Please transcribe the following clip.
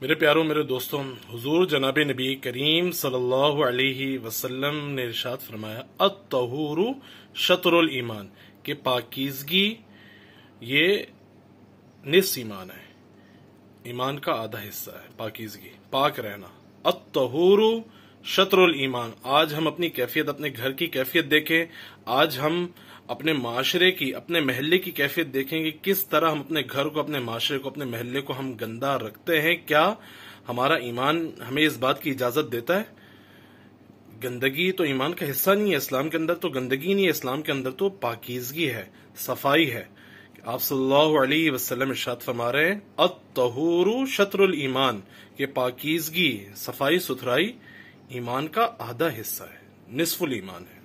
میرے پیاروں، میرے دوستوں، حضور جناب نبی کریم صلی اللہ علیہ وسلم نے ارشاد فرمایا الطہور شطر الایمان، کہ پاکیزگی یہ نصف ایمان ہے، ایمان کا آدھا حصہ ہے پاکیزگی، پاک رہنا۔ الطہور شطر الایمان۔ آج ہم اپنی کیفیت، اپنے گھر کی کیفیت دیکھیں، آج ہم اپنے معاشرے کی، اپنے محلے کی کیفیت دیکھیں کہ کس طرح ہم اپنے گھر کو، اپنے معاشرے کو، اپنے محلے کو ہم گندا رکھتے ہیں۔ کیا ہمارا ایمان ہمیں اس بات کی اجازت دیتا ہے؟ گندگی تو ایمان کا حصہ نہیں ہے۔ اسلام کے اندر تو گندگی نہیں ہے، اسلام کے اندر تو پاکیزگی ہے، صفائی ہے۔ آپ صلی اللہ علیہ وسلم ارشاد فرما رہے ہیں الطہور شطر الایمان، کہ پاکیزگی، صفائی ستھرائی ایمان کا آدھا حصہ ہے، نصف الایمان ہے۔